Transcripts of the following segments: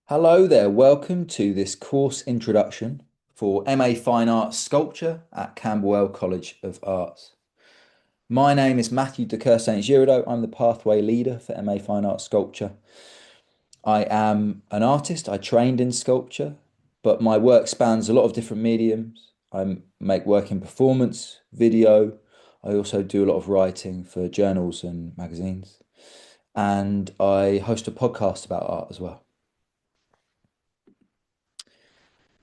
Hello there, welcome to this course introduction for MA Fine Arts Sculpture at Camberwell College of Arts. My name is Matthew de Kersaint Giraudeau. I'm the pathway leader for MA Fine Arts Sculpture. I am an artist. I trained in sculpture, but my work spans a lot of different mediums. I make work in performance, video. I also do a lot of writing for journals and magazines, and I host a podcast about art as well.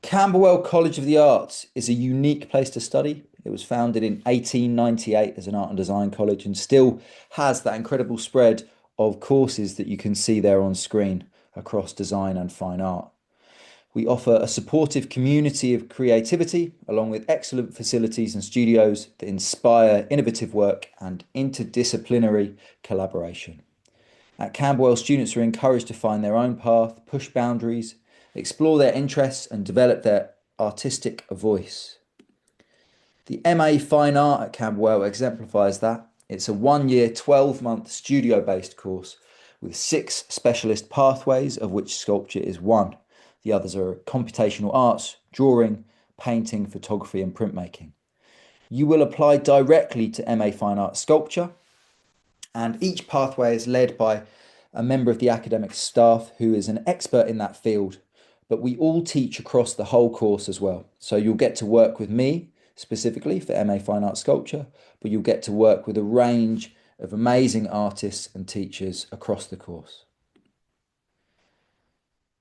Camberwell College of the Arts is a unique place to study. It was founded in 1898 as an art and design college and still has that incredible spread of courses that you can see there on screen across design and fine art. We offer a supportive community of creativity along with excellent facilities and studios that inspire innovative work and interdisciplinary collaboration. At Camberwell, students are encouraged to find their own path, push boundaries, explore their interests, and develop their artistic voice. The MA Fine Art at Camberwell exemplifies that. It's a 1 year, 12-month studio-based course with 6 specialist pathways, of which sculpture is one. The others are computational arts, drawing, painting, photography, and printmaking. You will apply directly to MA Fine Art Sculpture, and each pathway is led by a member of the academic staff who is an expert in that field. But we all teach across the whole course as well. So you'll get to work with me specifically for MA Fine Art Sculpture, but you'll get to work with a range of amazing artists and teachers across the course.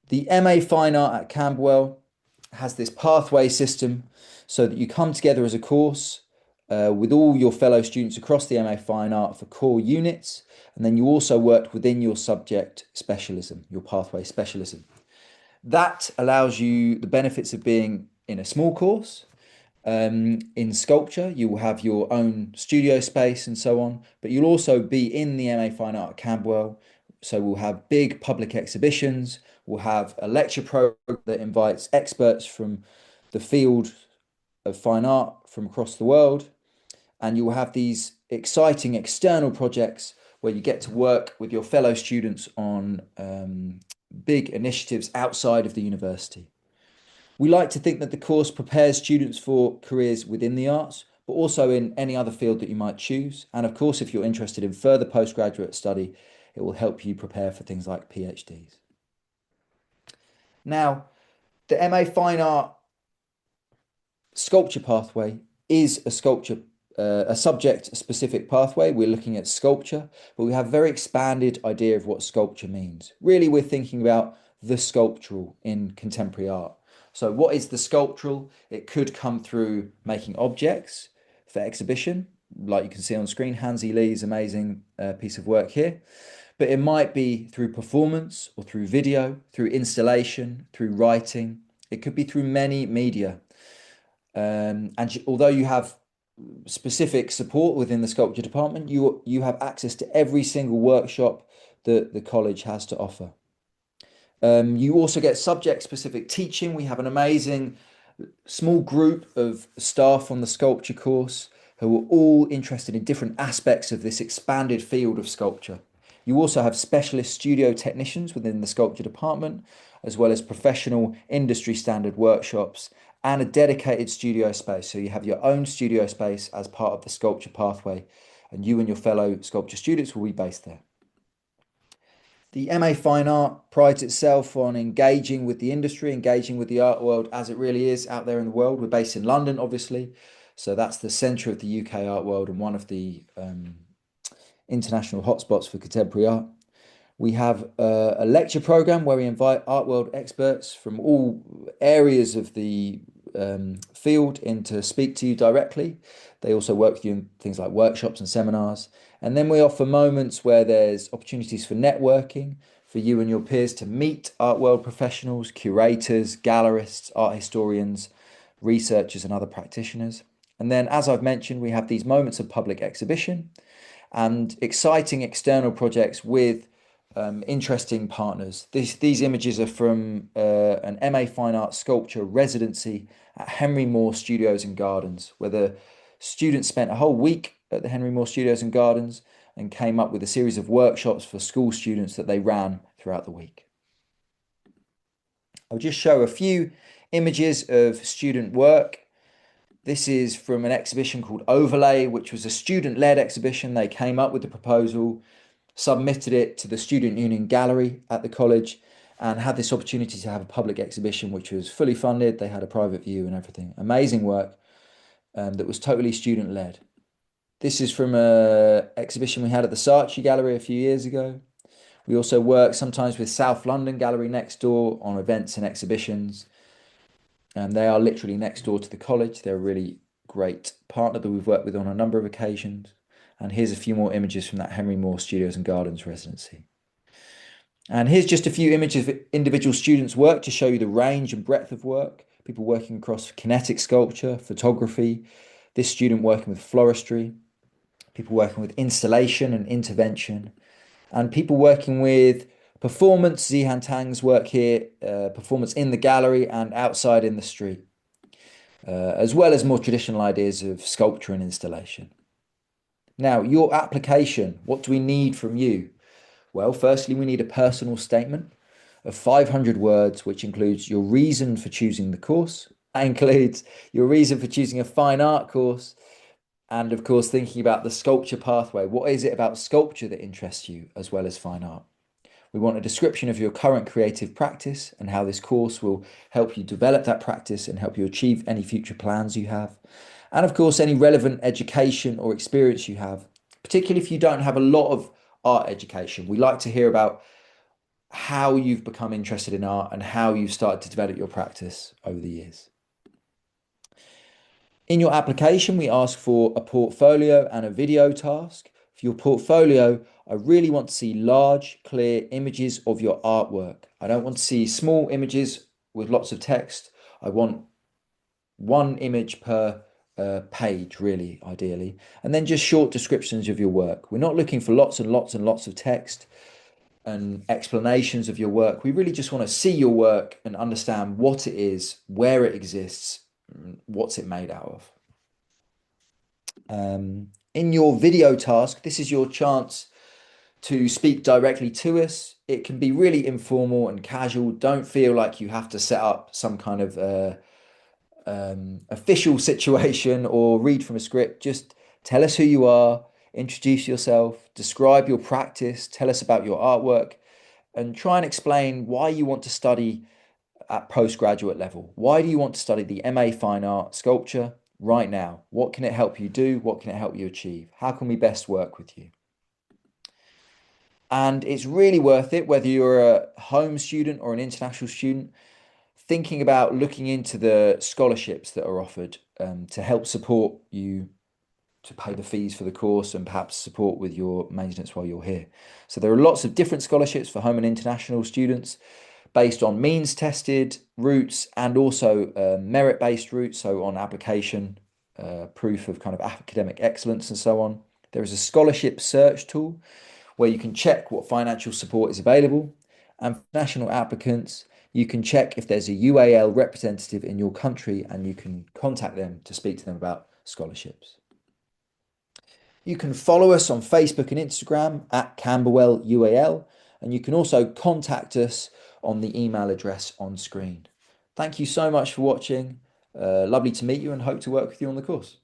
The MA Fine Art at Camberwell has this pathway system so that you come together as a course with all your fellow students across the MA Fine Art for core units, and then you also work within your subject specialism, your pathway specialism. That allows you the benefits of being in a small course. In sculpture, you will have your own studio space and so on, but you'll also be in the MA Fine Art at Camberwell. So we'll have big public exhibitions, we'll have a lecture program that invites experts from the field of fine art from across the world, and you'll have these exciting external projects where you get to work with your fellow students on big initiatives outside of the university. We like to think that the course prepares students for careers within the arts, but also in any other field that you might choose. And of course, if you're interested in further postgraduate study, it will help you prepare for things like PhDs. Now, the MA Fine Art Sculpture pathway is a subject specific pathway. We're looking at sculpture, but we have a very expanded idea of what sculpture means. Really, we're thinking about the sculptural in contemporary art. So what is the sculptural? It could come through making objects for exhibition, like you can see on screen, Hansi Lee's amazing piece of work here. But it might be through performance or through video, through installation, through writing. It could be through many media. And although you have specific support within the sculpture department, you have access to every single workshop that the college has to offer. You also get subject-specific teaching. We have an amazing small group of staff on the sculpture course who are all interested in different aspects of this expanded field of sculpture. You also have specialist studio technicians within the sculpture department, as well as professional industry standard workshops and a dedicated studio space. So you have your own studio space as part of the sculpture pathway, and you and your fellow sculpture students will be based there. The MA Fine Art prides itself on engaging with the industry, engaging with the art world as it really is out there in the world. We're based in London, obviously, so that's the centre of the UK art world and one of the international hotspots for contemporary art. We have a lecture program where we invite art world experts from all areas of the field in to speak to you directly. They also work with you in things like workshops and seminars. And then we offer moments where there's opportunities for networking, for you and your peers to meet art world professionals, curators, gallerists, art historians, researchers, and other practitioners. And then, as I've mentioned, we have these moments of public exhibition and exciting external projects with interesting partners. These images are from an MA Fine Arts Sculpture residency at Henry Moore Studios and Gardens, where the students spent a whole week at the Henry Moore Studios and Gardens and came up with a series of workshops for school students that they ran throughout the week. I'll just show a few images of student work. This is from an exhibition called Overlay, which was a student-led exhibition. They came up with the proposal, submitted it to the Student Union Gallery at the college, and had this opportunity to have a public exhibition, which was fully funded. They had a private view and everything. Amazing work that was totally student-led. This is from an exhibition we had at the Saatchi Gallery a few years ago. We also work sometimes with South London Gallery next door on events and exhibitions. And they are literally next door to the college. They're a really great partner that we've worked with on a number of occasions. And here's a few more images from that Henry Moore Studios and Gardens residency. And here's just a few images of individual students' work to show you the range and breadth of work. People working across kinetic sculpture, photography, this student working with floristry, people working with installation and intervention, and people working with performance. Zihan Tang's work here, performance in the gallery and outside in the street, as well as more traditional ideas of sculpture and installation. Now, your application, what do we need from you? Well, firstly, we need a personal statement of 500 words, which includes your reason for choosing the course. That includes your reason for choosing a fine art course. And of course, thinking about the sculpture pathway. What is it about sculpture that interests you as well as fine art? We want a description of your current creative practice and how this course will help you develop that practice and help you achieve any future plans you have. And of course, any relevant education or experience you have, particularly if you don't have a lot of art education. We like to hear about how you've become interested in art and how you've started to develop your practice over the years. In your application, we ask for a portfolio and a video task. For your portfolio, I really want to see large, clear images of your artwork. I don't want to see small images with lots of text. I want one image per page, really, ideally, and then just short descriptions of your work. We're not looking for lots and lots and lots of text and explanations of your work. We really just want to see your work and understand what it is, where it exists, what's it made out of. In your video task, this is your chance to speak directly to us. It can be really informal and casual. Don't feel like you have to set up some kind of official situation or read from a script. Just tell us who you are, introduce yourself, describe your practice, tell us about your artwork, and try and explain why you want to study at postgraduate level. Why do you want to study the MA Fine Art Sculpture right now? What can it help you do? What can it help you achieve? How can we best work with you? And it's really worth it, whether you're a home student or an international student, thinking about looking into the scholarships that are offered to help support you to pay the fees for the course and perhaps support with your maintenance while you're here. So there are lots of different scholarships for home and international students based on means tested routes and also merit-based routes, so on application, proof of kind of academic excellence and so on. There is a scholarship search tool where you can check what financial support is available. And for national applicants, you can check if there's a UAL representative in your country and you can contact them to speak to them about scholarships. You can follow us on Facebook and Instagram at Camberwell UAL, and you can also contact us on the email address on screen. Thank you so much for watching. Lovely to meet you and hope to work with you on the course.